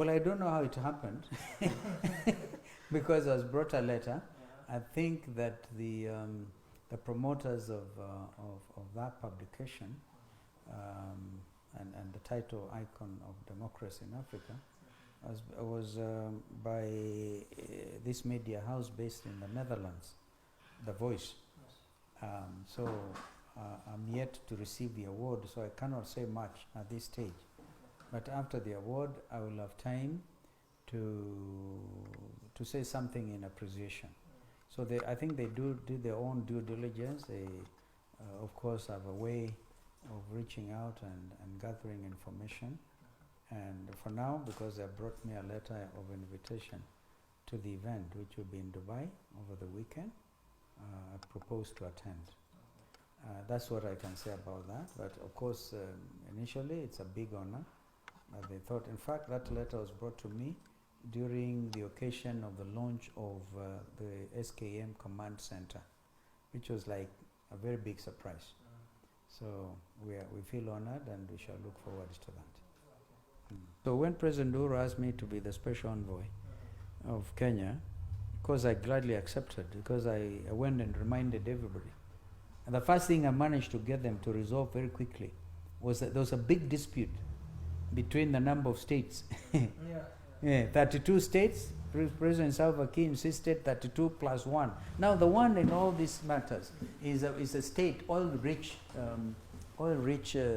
Well, I don't know how it happened because I was brought a letter. I think that the promoters of that publication and the title Icon of Democracy in Africa was by this media house based in the Netherlands, The Voice. So I'm yet to receive the award, so I cannot say much at this stage. But after the award, I will have time to say something in appreciation. So I think they do their own due diligence. They, of course, have a way of reaching out and gathering information. And for now, because they brought me a letter of invitation to the event, which will be in Dubai over the weekend, I propose to attend. That's what I can say about that. But of course, initially, it's a big honor. They thought, in fact, that letter was brought to me during the occasion of the launch of the SKM Command Center, which was like a very big surprise. So we feel honored and we shall look forward to that. So when President Uhuru asked me to be the special envoy of Kenya, of course I gladly accepted, because I went and reminded everybody. And the first thing I managed to get them to resolve very quickly was that there was a big dispute between the number of states. 32 states. President Salva Kiir insisted 32 plus 1. Now the one in all these matters is a state, oil-rich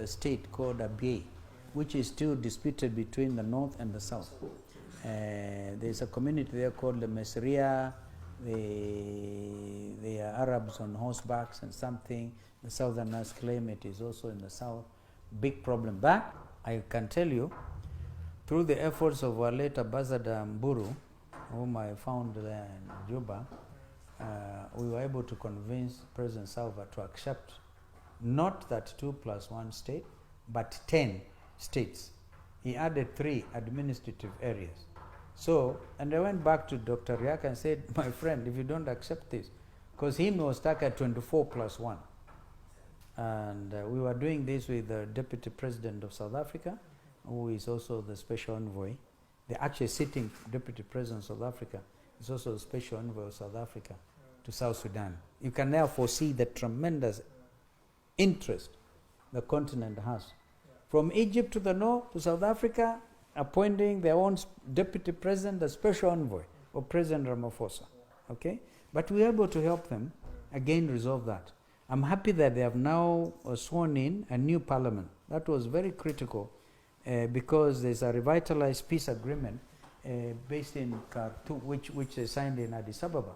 state called Abyei, which is still disputed between the north and the south. There's a community there called the Mesria. They are Arabs on horsebacks and something. The southerners claim it is also in the south. Big problem. But I can tell you, through the efforts of our late Ambassador Mburu, whom I found there in Juba, we were able to convince President Salva to accept not that 2 plus 1 state, but 10 states. He added 3 administrative areas. So, and I went back to Dr. Riak and said, my friend, if you don't accept this, because he was stuck at 24 plus 1. And we were doing this with the Deputy President of South Africa, who is also the Special Envoy. The actually sitting Deputy President of South Africa is also the Special Envoy of South Africa to South Sudan. You can therefore see the tremendous interest the continent has. From Egypt to the north to South Africa, appointing their own Deputy President, the Special Envoy of President Ramaphosa. Okay? But we are able to help them again resolve that. I'm happy that they have now sworn in a new parliament. That was very critical because there's a revitalized peace agreement based in Khartoum, which they signed in Addis Ababa.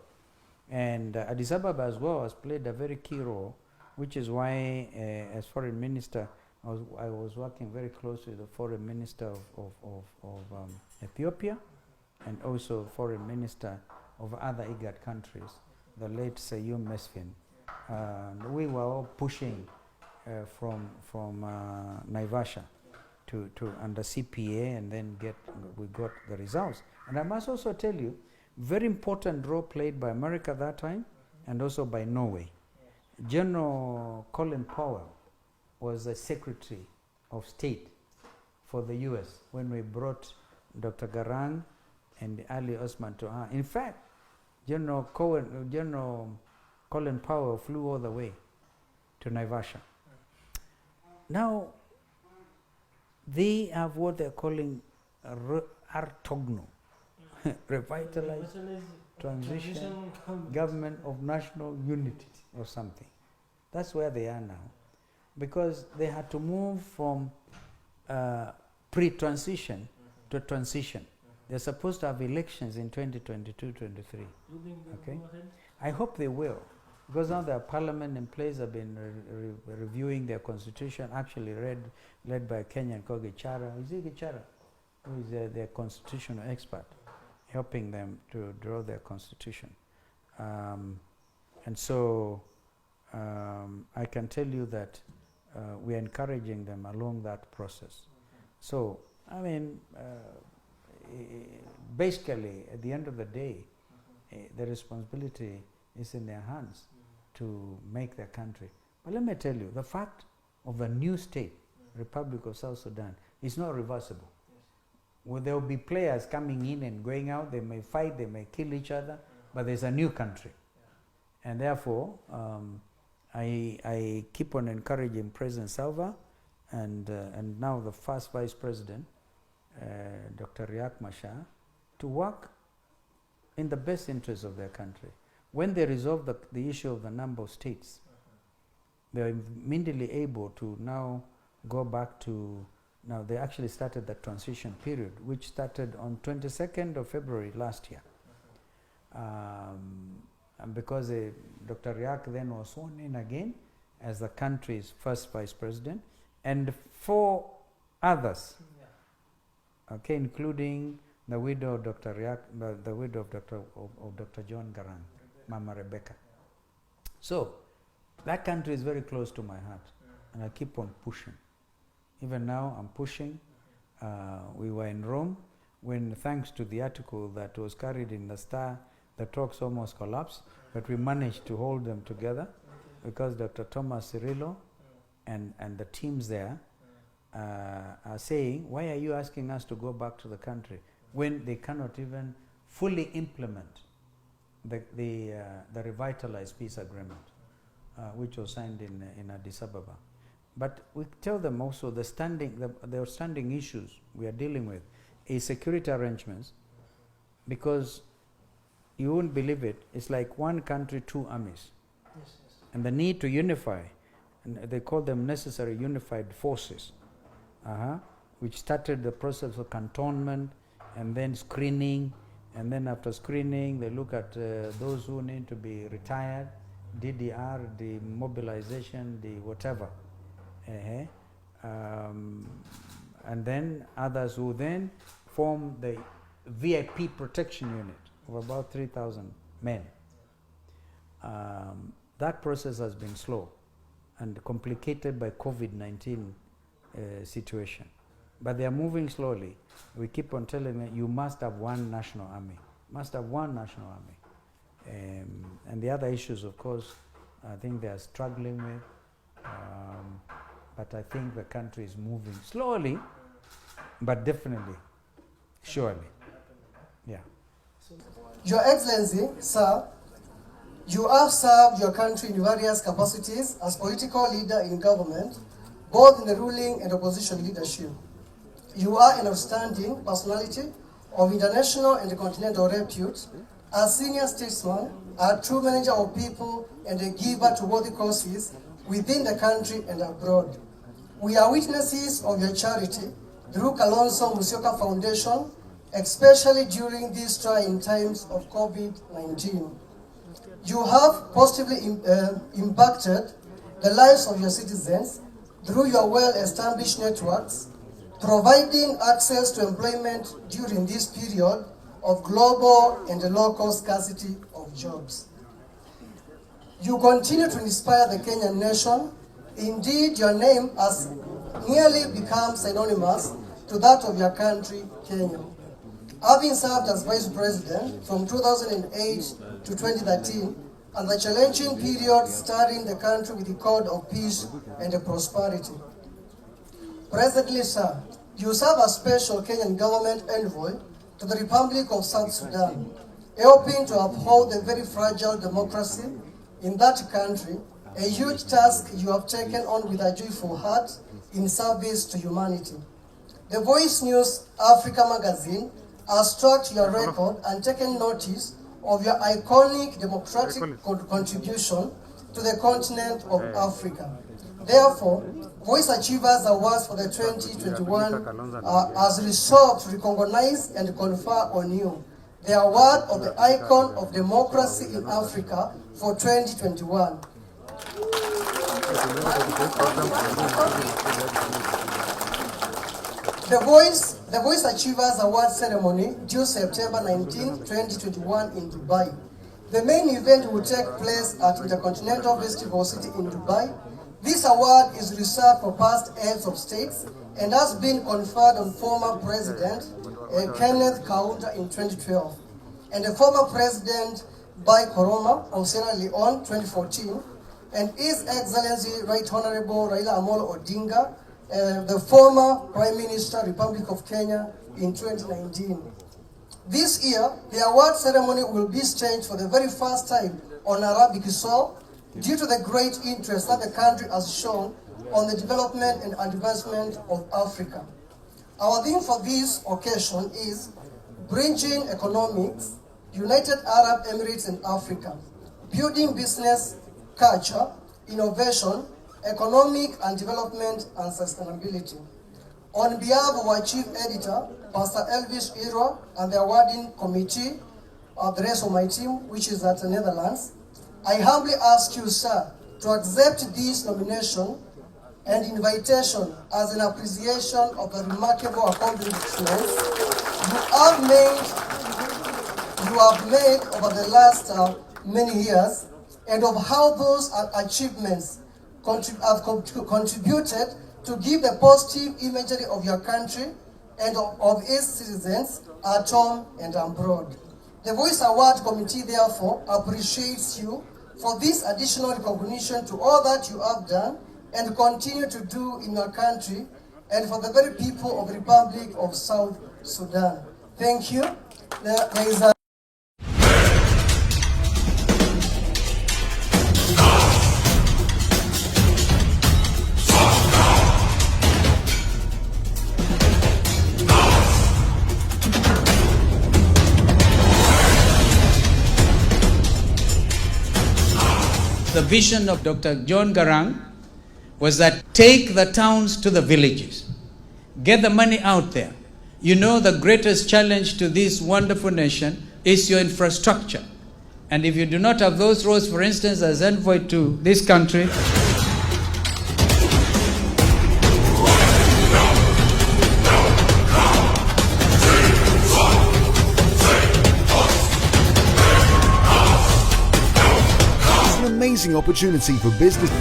And Addis Ababa as well has played a very key role, which is why as foreign minister, I was working very closely with the foreign minister of Ethiopia and also foreign minister of other IGAD countries, the late Seyum Mesfin. We were all pushing from Naivasha to under CPA, and then we got the results. And I must also tell you, very important role played by America that time, and also by Norway. General Colin Powell was the Secretary of State for the U.S. when we brought Dr. Garang and Ali Osman to her. In fact, General Colin Powell flew all the way to Naivasha. Now, they have what they're calling RTOGNO, Revitalized Transition Government of National Unity or something. That's where they are now. Because they had to move from pre-transition to transition. They're supposed to have elections in 2022-23. Okay? I hope they will. Because now their parliament in place have been reviewing their constitution, actually led by a Kenyan called Gichara. Is it Gichara? Who is their constitutional expert, helping them to draw their constitution. And so I can tell you that we are encouraging them along that process. So, I mean, basically, at the end of the day, the responsibility is in their hands to make their country. But let me tell you, the fact of a new state, Republic of South Sudan, is not reversible. there will be players coming in and going out. They may fight, they may kill each other, but there's a new country. And therefore, I keep on encouraging President Salva and now the first Vice President, Dr. Riek Machar, to work in the best interest of their country. When they resolve the issue of the number of states, they're immediately able to now go back to, now they actually started the transition period, which started on 22nd of February last year. And because Dr. Riek then was sworn in again as the country's first Vice President, and 4 others, okay, including the widow of Dr. Riek, the widow of Dr. John Garang, Mama Rebecca. So that country is very close to my heart, and I keep on pushing. Even now I'm pushing. We were in Rome when, thanks to the article that was carried in the Star, the talks almost collapsed, but we managed to hold them together because Dr. Thomas Cirillo and the teams there are saying, why are you asking us to go back to the country when they cannot even fully implement the revitalized peace agreement, which was signed in Addis Ababa. But we tell them also the outstanding issues we are dealing with is security arrangements, because you won't believe it, it's like one country, 2 armies. Yes. And the need to unify, and they call them necessary unified forces, which started the process of cantonment and then screening, and then after screening they look at those who need to be retired, DDR, the mobilization, the whatever. And then others who then form the VIP protection unit of about 3,000 men. That process has been slow and complicated by COVID-19 situation. But they are moving slowly. We keep on telling them, you must have one national army. Must have one national army. And the other issues, of course, I think they are struggling with. But I think the country is moving slowly, but definitely, surely. Yeah. Your Excellency, sir, you have served your country in various capacities as political leader in government, both in the ruling and opposition leadership. You are an outstanding personality of international and continental repute. As senior statesman, a true manager of people and a giver to worthy causes within the country and abroad. We are witnesses of your charity through Kalonzo Musyoka Foundation, especially during these trying times of COVID-19. You have positively impacted the lives of your citizens through your well-established networks, providing access to employment during this period of global and local scarcity of jobs. You continue to inspire the Kenyan nation. Indeed, your name has nearly become synonymous to that of your country, Kenya. Having served as Vice President from 2008 to 2013, and the challenging period starting the country with the code of peace and prosperity. Presently, sir, you serve as special Kenyan government envoy to the Republic of South Sudan, helping to uphold the very fragile democracy in that country, a huge task you have taken on with a joyful heart in service to humanity. The Voice News Africa magazine has tracked your record and taken notice of your iconic democratic contribution to the continent of Africa. Therefore, Voice Achievers Awards for the 2021 has resolved to recognize and confer on you the award of the Icon of Democracy in Africa for 2021. The Voice Achievers Award ceremony due September 19, 2021 in Dubai. The main event will take place at Intercontinental Festival City in Dubai. This award is reserved for past heads of states and has been conferred on former President Kenneth Kaunda in 2012 and the former President Bai Koroma of Sierra Leone 2014 and His Excellency Right Honorable Raila Amolo Odinga, the former Prime Minister, Republic of Kenya in 2019. This year, the award ceremony will be staged for the very first time on Arabic soil due to the great interest that the country has shown on the development and advancement of Africa. Our theme for this occasion is Bridging Economics, United Arab Emirates and Africa, Building Business, Culture, Innovation, Economic and Development and Sustainability. On behalf of our Chief Editor, Pastor Elvis Iro, and the awarding committee, the rest of my team, which is at the Netherlands, I humbly ask you, sir, to accept this nomination and invitation as an appreciation of the remarkable accomplishments you have made over the last many years, and of how those achievements have contributed to give the positive imagery of your country and of its citizens at home and abroad. The Voice Award Committee, therefore, appreciates you for this additional recognition to all that you have done and continue to do in your country and for the very people of the Republic of South Sudan. Thank you. There is a The vision of Dr. John Garang was that take the towns to the villages. Get the money out there. You know the greatest challenge to this wonderful nation is your infrastructure. And if you do not have those roads, for instance, as envoy to this country, Amazing opportunity for business.